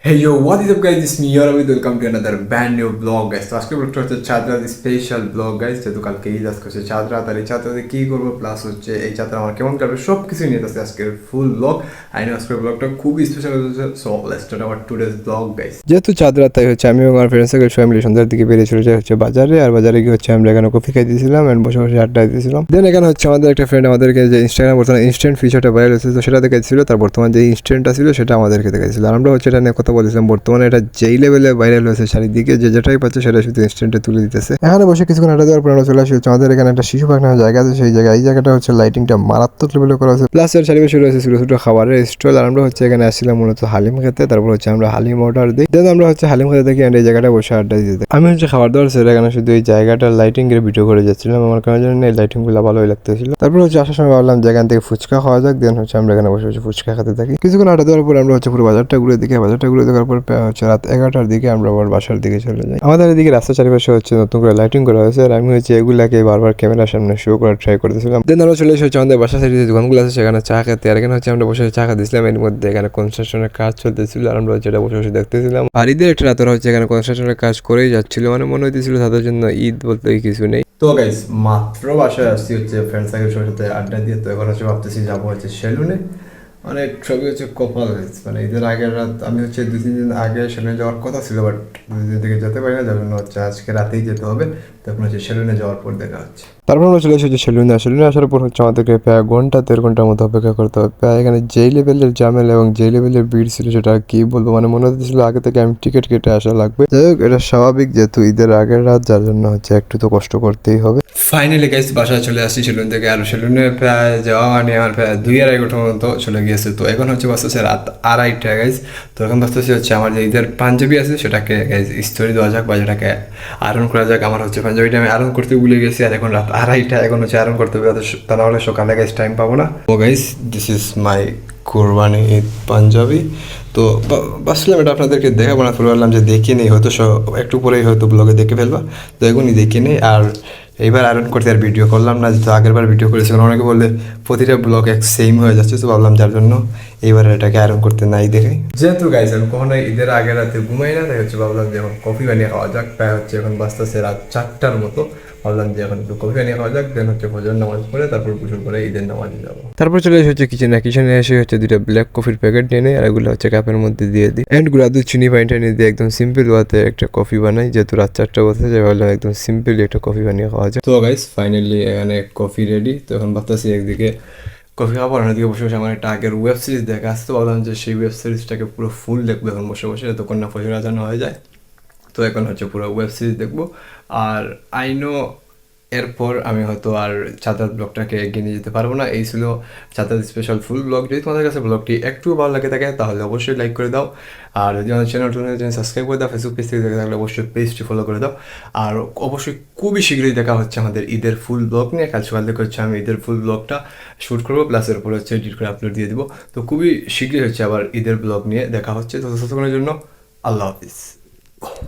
Hey yo, what is up guys? This is me here with welcome to another brand new vlog guys. তো আজকে ব্লগটা হচ্ছে চাঁদরাত special blog guys, যেহেতু কালকে ঈদ, আজকে হচ্ছে চাঁদরাত। আর এই চাঁদরাতে কী করবো প্লাস হচ্ছে এই চাঁদরা আমার কেমন কাটবে সব কিছু নিয়ে আসছে আজকের ফুল ব্লগ। আই নো আজকের ব্লগটা খুবই স্পেশাল হচ্ছে, so let's start our today's blog guys. যেহেতু চাঁদরাত তাই হচ্ছে আমি এবং আমার ফ্রেন্ডস সার্কেল ফ্যামিলি সন্ধ্যার দিকে বেরিয়ে চলে যাই হচ্ছে বাজারে। আর বাজারে গিয়ে হচ্ছে আমরা এখানে কফি খাই দিয়েছিলাম অ্যান্ড বসে বসে আড্ডা দিয়েছিলাম। দেন এখানে হচ্ছে আমাদের একটা ফ্রেন্ড আমাদেরকে যে ইনস্টাগ্রাম বর্তমানে ইনস্ট্যান্ট ফিচারটা ভাইরাল হয়েছে, তো সেটা দেখাচ্ছিল। তার বর্তমানে যে ইনস্ট্যান্টটা ছিল সেটা আমাদেরকে দেখাচ্ছিল। আর আমরা হচ্ছে এটা নিয়ে কথা বলেছিলাম, বর্তমানে এটা যেই লেভেলে ভাইরাল হয়েছে চারিদিকে, যে যেটাই পাচ্ছে সেটা শুধু ইনস্ট্যান্টে তুলে দিতেছে। এখানে বসে কিছুক্ষণ আড্ডা দেওয়ার পর আমরা চলে আসি হচ্ছে আমাদের এখানে একটা শিশু পাখি নামের জায়গা আছে, সেই জায়গায় এই জায়গাটা হচ্ছে লাইটিংটা মারাত্মক লেভেলে করা হয়েছে, প্লাস এর চারিপাশে শুরু হয়েছে ছোটো ছোটো খাবারের স্টল। আর আমরা হচ্ছে এখানে আসছিলাম মূলত হালিম খেতে। তারপর হচ্ছে আমরা হালিম অর্ডার দিই, দেন আমরা হচ্ছে হালিম খেতে দেখি এই জায়গাটা বসে আড্ডা দিতে। আমি হচ্ছে খাবার দাবার সেটা এখানে শুধু এই জায়গাটার লাইটিং এর ভিডিও করে যাচ্ছিলাম, আমার কারণে জন্য এই লাইটিং গুলো ভালোই লাগতেছিল। তারপর হচ্ছে আসার সময় ভাবলাম যে এখান থেকে ফুচকা খাওয়া যাক, দেন হচ্ছে আমরা এখানে বসে বসে ফুচকা খেতে থাকি। কিছুক্ষণ আড্ডা দেওয়ার পর আমরা হচ্ছে পুরো বাজারটা ঘুরে দেখি, বাজারটা ঘুরে দেখার পর হচ্ছে রাত 11টার দিকে আমরা আবার বাসার দিকে চলে যাই। আমাদের এদিকে রাস্তার চারিপাশে হচ্ছে নতুন করে লাইটিং করা হয়েছে, আর আমি হচ্ছে এগুলাকে বারবার ক্যামেরার সামনে শো করার ট্রাই করতেছিলাম। দেন আমরা চলে এসে হচ্ছে আমাদের বাসার সাইডে যে দোকানগুলো আছে সেখানে চা খেতে। আর এখানে হচ্ছে আমরা বসে চা খাচ্ছিলাম, এর মধ্যে এখানে কনস্ট্রাকশনের কাজ চলতেছিল আর আমরা যেটা বসে বসে দেখতেছিলাম। আর ঈদের একটা রাতের হচ্ছে এখানে কনস্ট্রাকশনের কাজ করেই যাচ্ছিল, মানে মনে হইতেছিল তাদের জন্য ঈদ বলতে কিছু নেই। তো গাইস মাত্র বাসায় আসছি হচ্ছে ফ্রেন্ড সার্কেল সবার সাথে আড্ডা দিয়ে, তো এখন হচ্ছে ভাবতেছি যাবো হচ্ছে সেলুনে। মানে সবই হচ্ছে কপাল হয়েছে, মানে ঈদের আগের রাত আমি হচ্ছে 2-3 দিন আগে সেলুনে যাওয়ার কথা ছিল, বাট 2 দিন থেকে যেতে পারি না, যার জন্য হচ্ছে আজকে রাতেই যেতে হবে। তখন হচ্ছে সেলুনে যাওয়ার পর দেখা হচ্ছে। তারপর আমরা চলে এসেছি সেলুনে আসার পর হচ্ছে আমাদেরকে প্রায় 1-1.5 ঘন্টার মতো অপেক্ষা করতে হবে। প্রায় এখানে যেই লেভেলের ঝামেলা এবং যেই লেভেলের ভিড় ছিল সেটা কি বলবো, মানে মনে হচ্ছিল আগে থেকে আমি টিকিট কেটে আসা লাগবে। যাই হোক, এটা স্বাভাবিক যেহেতু ঈদের আগের রাত, যার জন্য হচ্ছে একটু তো কষ্ট করতেই হবে। ফাইনালি গাইস বাসায় চলে আসছি সেলুন থেকে। আর সেলুনে প্রায় যাওয়া মানে আমার প্রায় 2-2.5 ঘন্টার মতো চলে গিয়েছে। তো এখন হচ্ছে বাঁচতেছে রাত 2:30 গাইজ। তো এখন বাঁচতেছে হচ্ছে আমার যে ঈদের পাঞ্জাবি আছে সেটাকে গাইজ ইস্ত্রি দেওয়া যাক বা যেটাকে আয়রন করা যাক। আমার হচ্ছে পাঞ্জাবিটা আমি আয়রন করতে ভুলে গেছি, আর এখন রাত 2:30, এখন হচ্ছে আয়রন করতে হবে, তা নাহলে সকালে গাইজ টাইম পাবো না। ও গাইজ, দিস ইজ মাই কোরবানি ঈদ পাঞ্জাবি। তো ভাবছিলাম এটা আপনাদেরকে দেখাবো না, বললাম যে দেখে নেই, হয়তো একটু পরেই হয়তো ব্লগে দেখে ফেলবা, তো এখনই দেখে নেই। আর এইবার আয়রন করতে আর ভিডিও করলাম না, যেহেতু আগের বার ভিডিও করেছিলাম অনেকে বললে প্রতিটা ব্লগ এক সেম হয়ে যাচ্ছে, তো ভাবলাম যার জন্য এইবার এটাকে আয়রন করতে নাই দেখাই। যেহেতু গাইস আমি কখনো ঈদের আগের রাতে ঘুমাই না, তাই হচ্ছে ভাবলাম যে এখন কফি বানিয়ে খাওয়া যাক। প্রায় হচ্ছে এখন বাজতেছে রাত 4টার মতো, ভাবলাম যে এখন একটু কফি বানিয়ে খাওয়া যাক, দেন হচ্ছে ফজর নামাজ পড়ে তারপর গোসল করে ঈদের নামাজে যাবো। তারপর চলে এসে হচ্ছে কিচেনে এসে হচ্ছে 2টা ব্ল্যাক কফির প্যাকেট নিয়ে নেই, আর এগুলো হচ্ছে কাপের মধ্যে দিয়ে দিই অ্যান্ড গুঁড়া দুধ চিনি পানিটা নিয়ে দিয়ে একদম সিম্পল ওয়াতে একটা কফি বানাই। যেহেতু রাত 4টা বলতে যাই, ভাবলাম একদম সিম্পলি একটা কফি বানিয়ে খাওয়া যায়। তো গাইস ফাইনালি এখানে কফি রেডি। তো এখন ভাবতেছি একদিকে কফি খাবো, অন্যদিকে বসে বসে আমার একটা আগের ওয়েব সিরিজ দেখা আসতো, ভাবলাম যে সেই ওয়েব সিরিজটাকে পুরো ফুল দেখবো এখন বসে বসে, যতক্ষণ না ফজর আজান হয়ে যায়। তো এখন হচ্ছে পুরো ওয়েব সিরিজ দেখবো। আর আই নো এরপর আমি হয়তো আর চাঁদাত ব্লগটাকে এগিয়ে নিয়ে যেতে পারবো না। এই ছিল চাঁদাত স্পেশাল ফুল ব্লগ। যদি তোমাদের কাছে ব্লগটি একটু ভালো লাগে থাকে তাহলে অবশ্যই লাইক করে দাও, আর যদি আমাদের চ্যানেল সাবস্ক্রাইব করে দাও, ফেসবুক পেজ থেকে দেখে থাকলে অবশ্যই পেজটি ফলো করে দাও। আর অবশ্যই খুবই শীঘ্রই দেখা হচ্ছে আমাদের ঈদের ফুল ব্লগ নিয়ে। কাল সকাল থেকে হচ্ছে আমি ঈদের ফুল ব্লগটা শ্যুট করবো, প্লাস এর উপরে হচ্ছে এডিট করে আপলোড দিয়ে দিব। তো খুবই শীঘ্রই হচ্ছে আবার ঈদের ব্লগ নিয়ে দেখা হচ্ছে। তো ততক্ষণের জন্য আল্লাহ হাফিজ।